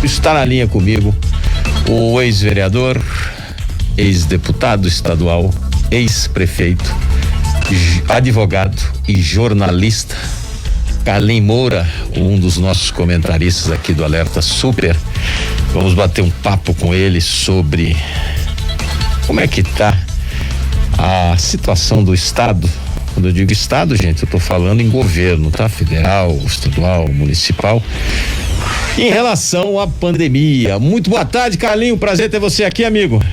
Está na linha comigo o ex-vereador, ex-deputado estadual, ex-prefeito, advogado e jornalista Carlinhos Moura, um dos nossos comentaristas aqui do Alerta Super. Vamos bater um papo com ele sobre como é que tá a situação do estado. Quando eu digo estado, gente, eu tô falando em governo, tá? Federal, estadual, municipal. Em relação à pandemia. Muito boa tarde, Carlinhos. Prazer ter você aqui, amigo.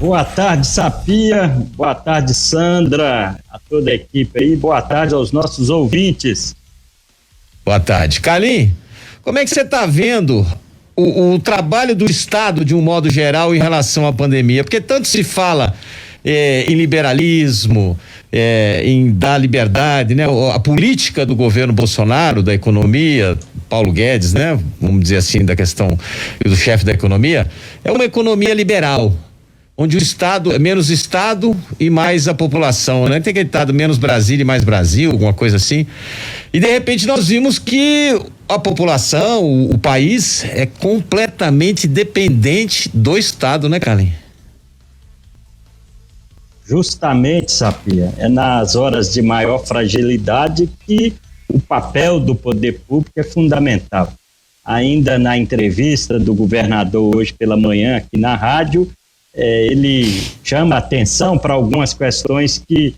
Boa tarde, Sapia. Boa tarde, Sandra. A toda a equipe aí. Boa tarde aos nossos ouvintes. Boa tarde. Carlinhos, como é que você está vendo o trabalho do Estado de um modo geral em relação à pandemia? Porque tanto se fala em liberalismo, em dar liberdade, né? A política do governo Bolsonaro, da economia, Paulo Guedes, né? Vamos dizer assim, da questão do chefe da economia, é uma economia liberal, onde o Estado é menos Estado e mais a população, né? Tem aquele ditado, menos Brasília e mais Brasil, alguma coisa assim. E de repente nós vimos que a população, o país é completamente dependente do Estado, né, Carlinhos? Justamente, Sapia, é nas horas de maior fragilidade que o papel do poder público é fundamental. Ainda na entrevista do governador hoje pela manhã aqui na rádio, ele chama atenção para algumas questões que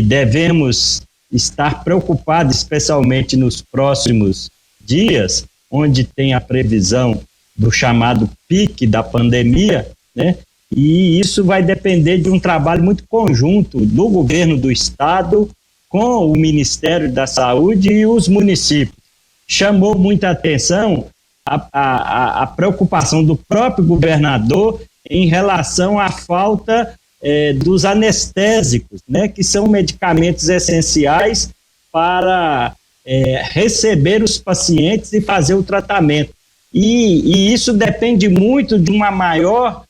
devemos estar preocupados, especialmente nos próximos dias, onde tem a previsão do chamado pique da pandemia, né? E isso vai depender de um trabalho muito conjunto do governo do estado com o Ministério da Saúde e os municípios. Chamou muita atenção a preocupação do próprio governador em relação à falta dos anestésicos, né, que são medicamentos essenciais para receber os pacientes e fazer o tratamento. E isso depende muito de uma maior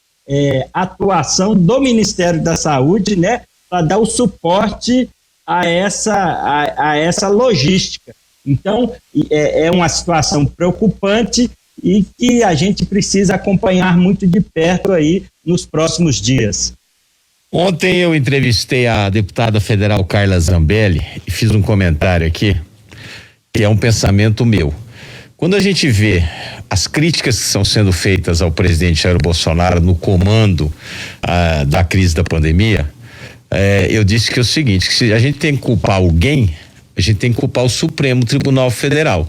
atuação do Ministério da Saúde, né, para dar o suporte a essa logística. Então, é uma situação preocupante e que a gente precisa acompanhar muito de perto aí nos próximos dias. Ontem eu entrevistei a deputada federal Carla Zambelli e fiz um comentário aqui, que é um pensamento meu. Quando a gente vê as críticas que estão sendo feitas ao presidente Jair Bolsonaro no comando da crise da pandemia, eu disse que é o seguinte, que se a gente tem que culpar alguém, a gente tem que culpar o Supremo Tribunal Federal.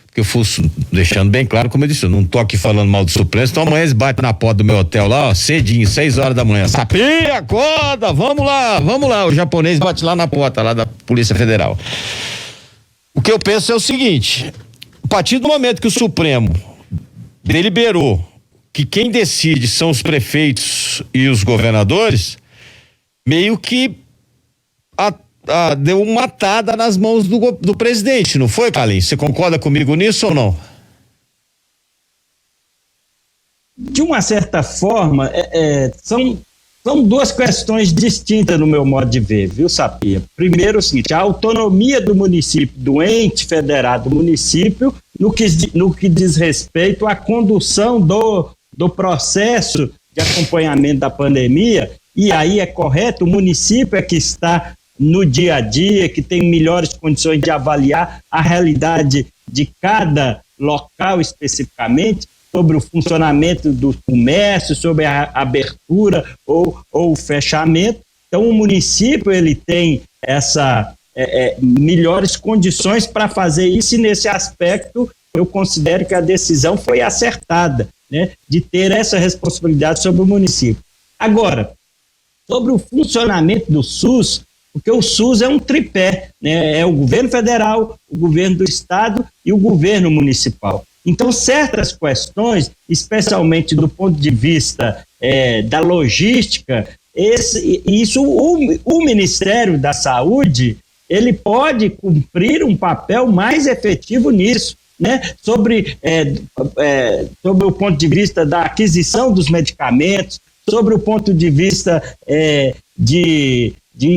Porque eu fui deixando bem claro, como eu disse, eu não tô aqui falando mal do Supremo, então amanhã eles batem na porta do meu hotel lá, ó, cedinho, 6 horas da manhã. Sapinha, acorda, vamos lá, o japonês bate lá na porta, lá da Polícia Federal. O que eu penso é o seguinte, a partir do momento que o Supremo deliberou que quem decide são os prefeitos e os governadores, meio que deu uma matada nas mãos do presidente, não foi, Carlinhos? Você concorda comigo nisso ou não? De uma certa forma, são duas questões distintas no meu modo de ver, viu, Sapia? Primeiro, o seguinte, a autonomia do município, do ente federado do município, no que diz respeito à condução do processo de acompanhamento da pandemia, e aí é correto, o município é que está no dia a dia, que tem melhores condições de avaliar a realidade de cada local especificamente, sobre o funcionamento do comércio, sobre a abertura ou o fechamento. Então, o município ele tem melhores condições para fazer isso, e nesse aspecto eu considero que a decisão foi acertada, né, de ter essa responsabilidade sobre o município. Agora, sobre o funcionamento do SUS, porque o SUS é um tripé, né? É o governo federal, o governo do estado e o governo municipal. Então, certas questões, especialmente do ponto de vista da logística, o Ministério da Saúde, ele pode cumprir um papel mais efetivo nisso, né? Sobre o ponto de vista da aquisição dos medicamentos, sobre o ponto de vista de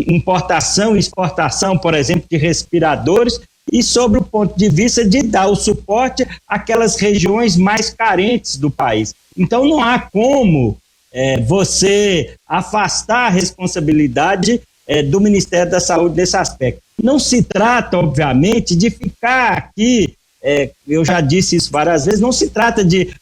importação e exportação, por exemplo, de respiradores, e sobre o ponto de vista de dar o suporte àquelas regiões mais carentes do país. Então não há como você afastar a responsabilidade do Ministério da Saúde nesse aspecto. Não se trata, obviamente, de ficar aqui, eu já disse isso várias vezes, não se trata de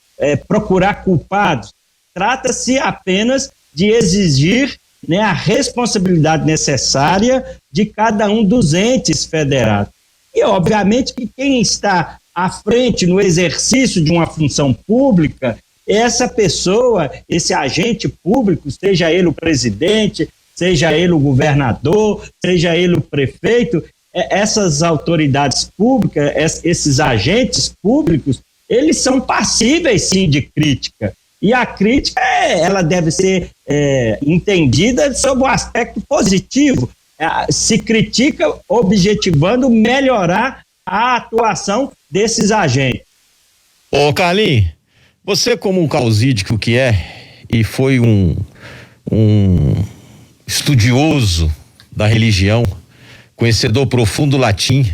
procurar culpados, trata-se apenas de exigir, né, a responsabilidade necessária de cada um dos entes federados. E, obviamente, que quem está à frente no exercício de uma função pública, essa pessoa, esse agente público, seja ele o presidente, seja ele o governador, seja ele o prefeito, essas autoridades públicas, esses agentes públicos, eles são passíveis, sim, de crítica. E a crítica, ela deve ser entendida sob o aspecto positivo. Se critica objetivando melhorar a atuação desses agentes. Ô, Carlinhos, você como um causídico que e foi um estudioso da religião, conhecedor profundo do latim,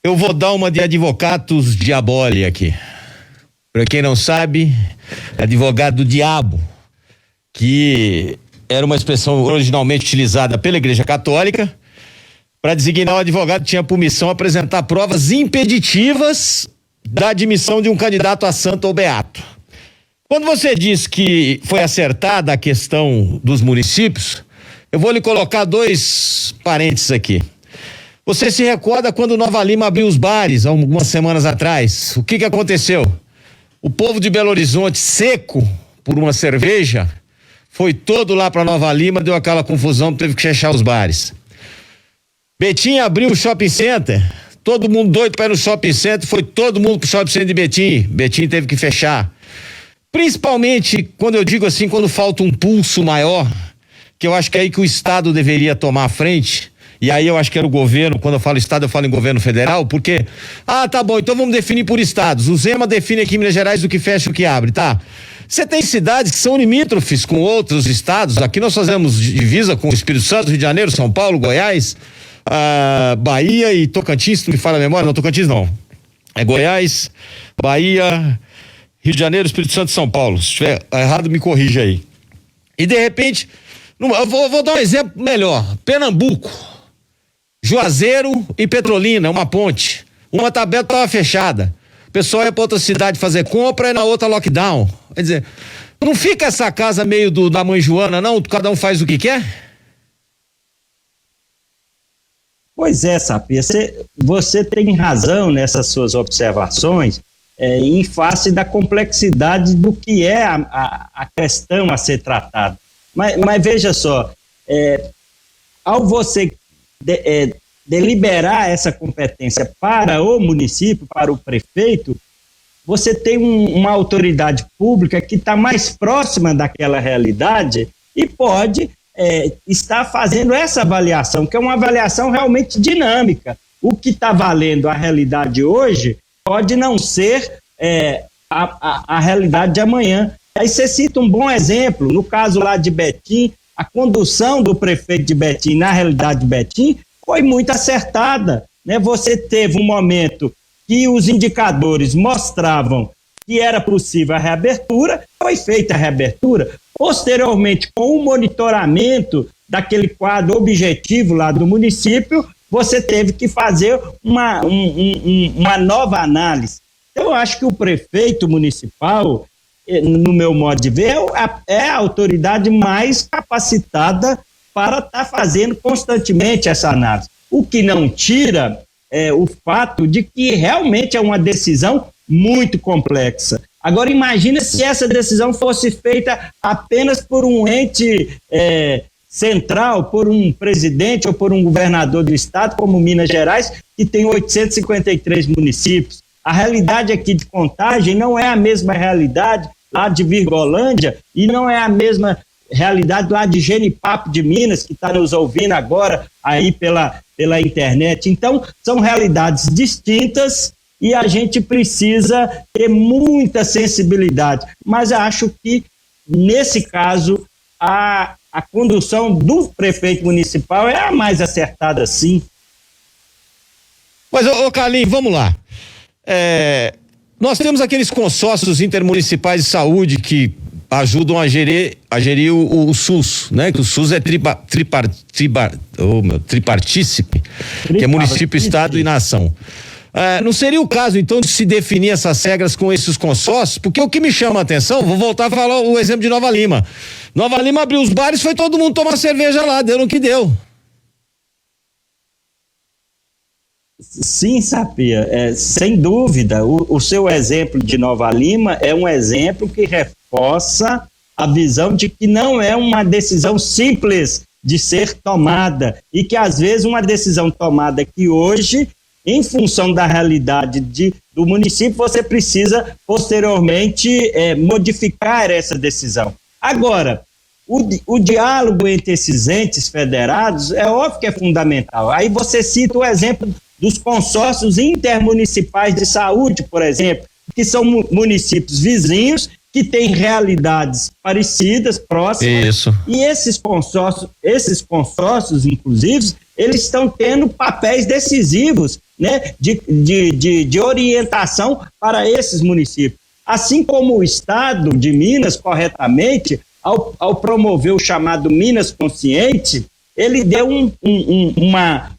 eu vou dar uma de advocatus diaboli aqui. Para quem não sabe, advogado do diabo, que era uma expressão originalmente utilizada pela Igreja Católica para designar o advogado que tinha por missão apresentar provas impeditivas da admissão de um candidato a santo ou beato. Quando você diz que foi acertada a questão dos municípios, eu vou lhe colocar 2 parênteses aqui. Você se recorda quando Nova Lima abriu os bares, há algumas semanas atrás? O que aconteceu? O povo de Belo Horizonte, seco por uma cerveja, foi todo lá para Nova Lima, deu aquela confusão, teve que fechar os bares. Betim abriu o shopping center, todo mundo doido para ir no shopping center, foi todo mundo pro shopping center de Betim. Betim teve que fechar. Principalmente, quando eu digo assim, quando falta um pulso maior, que eu acho que é aí que o Estado deveria tomar a frente, e aí eu acho que era o governo, quando eu falo Estado eu falo em governo federal, porque, tá bom, então vamos definir por estados, o Zema define aqui em Minas Gerais o que fecha e o que abre, tá? Você tem cidades que são limítrofes com outros estados, aqui nós fazemos divisa com o Espírito Santo, Rio de Janeiro, São Paulo, Goiás, Bahia e Tocantins, se não me falha a memória, não, Tocantins não, é Goiás, Bahia, Rio de Janeiro, Espírito Santo e São Paulo. Se estiver errado, me corrija aí. E de repente, eu vou dar um exemplo melhor. Pernambuco, Juazeiro e Petrolina, uma ponte. Uma tabela estava fechada. O pessoal ia para outra cidade fazer compra e na outra lockdown. Quer dizer, não fica essa casa meio da mãe Joana, não? Cada um faz o que quer? Pois é, Sapir, você tem razão nessas suas observações, em face da complexidade do que é a questão a ser tratada. Mas veja só, ao você deliberar essa competência para o município, para o prefeito, você tem uma autoridade pública que está mais próxima daquela realidade e pode estar fazendo essa avaliação, que é uma avaliação realmente dinâmica. O que está valendo a realidade hoje pode não ser a realidade de amanhã. Aí você cita um bom exemplo, no caso lá de Betim, a condução do prefeito de Betim na realidade de Betim foi muito acertada, né? Você teve um momento que os indicadores mostravam que era possível a reabertura, foi feita a reabertura. Posteriormente, com o monitoramento daquele quadro objetivo lá do município, você teve que fazer uma nova análise. Então, eu acho que o prefeito municipal, no meu modo de ver, é a autoridade mais capacitada para estar fazendo constantemente essa análise. O que não tira o fato de que realmente é uma decisão muito complexa. Agora, imagina se essa decisão fosse feita apenas por um ente central, por um presidente ou por um governador do estado, como Minas Gerais, que tem 853 municípios. A realidade aqui de Contagem não é a mesma realidade lá de Virgolândia e não é a mesma realidade lá de Genipapo de Minas, que está nos ouvindo agora aí pela internet. Então, são realidades distintas e a gente precisa ter muita sensibilidade. Mas acho que, nesse caso, a condução do prefeito municipal é a mais acertada, sim. Mas, ô Carlinhos, vamos lá. Nós temos aqueles consórcios intermunicipais de saúde que ajudam a gerir o SUS, né? Que o SUS é tripartícipe, que é município, estado e nação. Não seria o caso, então, de se definir essas regras com esses consórcios? Porque o que me chama a atenção, vou voltar a falar o exemplo de Nova Lima. Nova Lima abriu os bares, foi todo mundo tomar cerveja lá, deu no que deu. Sim, Sapia, sem dúvida, o seu exemplo de Nova Lima é um exemplo que reforça a visão de que não é uma decisão simples de ser tomada e que às vezes uma decisão tomada que hoje, em função da realidade do município, você precisa posteriormente modificar essa decisão. Agora, o diálogo entre esses entes federados é óbvio que é fundamental. Aí você cita o exemplo dos consórcios intermunicipais de saúde, por exemplo, que são municípios vizinhos que têm realidades parecidas, próximas. Isso. E esses consórcios, inclusive, eles estão tendo papéis decisivos, né, de orientação para esses municípios. Assim como o Estado de Minas, corretamente, ao promover o chamado Minas Consciente, ele deu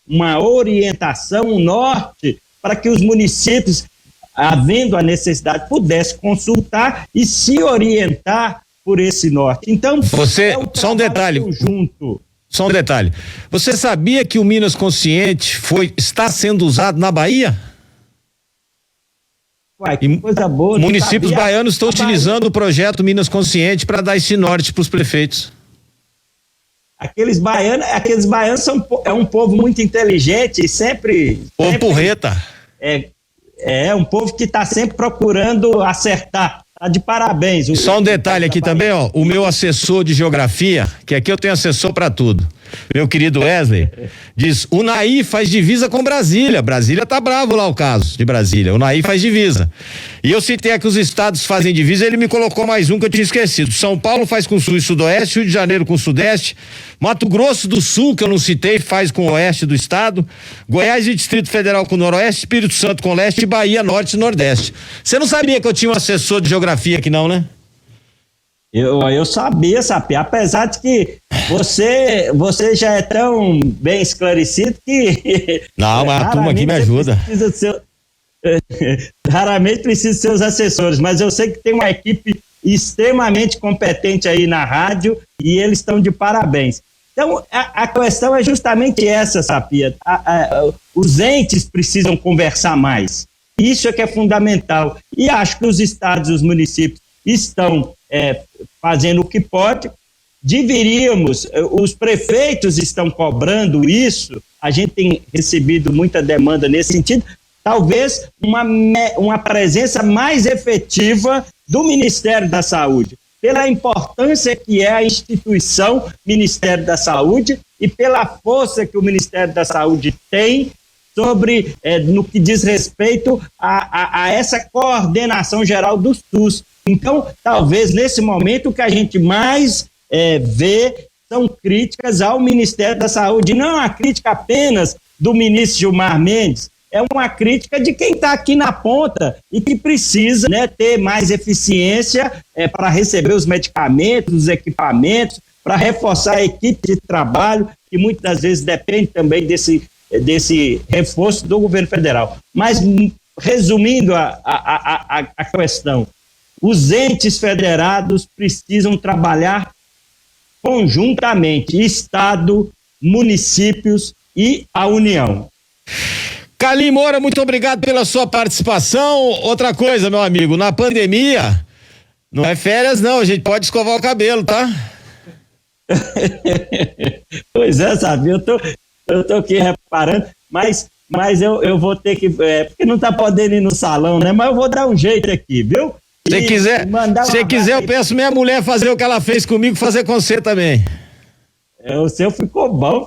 uma orientação, um norte, para que os municípios, havendo a necessidade, pudessem consultar e se orientar por esse norte. Então, só um detalhe. Conjunto. Só um detalhe. Você sabia que o Minas Consciente está sendo usado na Bahia? Uai, que coisa boa. Municípios baianos estão utilizando o projeto Minas Consciente para dar esse norte para os prefeitos. Aqueles baianos é um povo muito inteligente e sempre... Povo porreta. É um povo que está sempre procurando acertar. Tá de parabéns. Só um detalhe aqui também, ó, o meu assessor de geografia, que aqui eu tenho assessor para tudo, meu querido Wesley, diz: o Naí faz divisa com Brasília. Brasília tá bravo lá, o caso de Brasília. O Naí faz divisa. E eu citei aqui os estados fazem divisa, ele me colocou mais um que eu tinha esquecido. São Paulo faz com Sul e Sudoeste, Rio de Janeiro com Sudeste, Mato Grosso do Sul, que eu não citei, faz com o Oeste do estado, Goiás e Distrito Federal com Noroeste, Espírito Santo com Leste e Bahia, Norte e Nordeste. Você não sabia que eu tinha um assessor de geografia aqui não, né? Eu sabia, apesar de que você já é tão bem esclarecido que... Não, mas a turma aqui me ajuda. Raramente precisa de seus assessores, mas eu sei que tem uma equipe extremamente competente aí na rádio e eles estão de parabéns. Então, a questão é justamente essa, Sapia. Os entes precisam conversar mais. Isso é que é fundamental. E acho que os estados e os municípios estão fazendo o que pode. Os prefeitos estão cobrando isso, a gente tem recebido muita demanda nesse sentido, talvez uma presença mais efetiva do Ministério da Saúde, pela importância que é a instituição Ministério da Saúde e pela força que o Ministério da Saúde tem no que diz respeito a essa coordenação geral do SUS. Então, talvez nesse momento o que a gente mais vê são críticas ao Ministério da Saúde. Não é uma crítica apenas do ministro Gilmar Mendes, é uma crítica de quem está aqui na ponta e que precisa, né, ter mais eficiência para receber os medicamentos, os equipamentos, para reforçar a equipe de trabalho, que muitas vezes depende também desse reforço do governo federal. Mas, resumindo a questão, os entes federados precisam trabalhar conjuntamente, Estado, municípios e a União. Carlinhos Moura, muito obrigado pela sua participação. Outra coisa, meu amigo, na pandemia, não é férias não, a gente pode escovar o cabelo, tá? Pois é, sabe, eu tô aqui reparando, mas eu vou ter que, porque não tá podendo ir no salão, né, mas eu vou dar um jeito aqui, viu? Se quiser, eu peço minha mulher fazer o que ela fez comigo, fazer com você também. O seu ficou bom.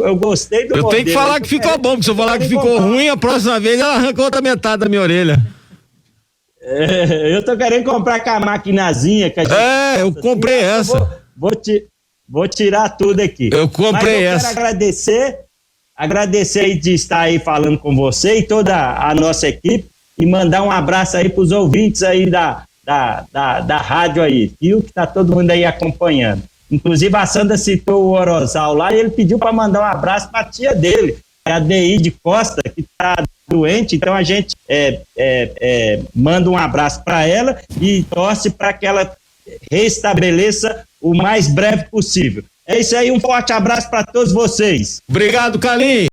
Eu gostei do modelo. Eu tenho que falar que ficou bom, porque se eu falar que ficou ruim, a próxima vez ela arranca outra metade da minha orelha. Eu tô querendo comprar com a maquinazinha que a gente eu comprei essa. Vou tirar tudo aqui. Eu comprei essa. Quero agradecer agradecer aí de estar aí falando com você e toda a nossa equipe e mandar um abraço aí para os ouvintes aí da rádio aí, viu? Que tá todo mundo aí acompanhando. Inclusive a Sandra citou o Orozal lá e ele pediu para mandar um abraço para a tia dele, a Deide Costa, que está doente, então a gente manda um abraço para ela e torce para que ela restabeleça o mais breve possível. É isso aí, um forte abraço para todos vocês. Obrigado, Carlinhos.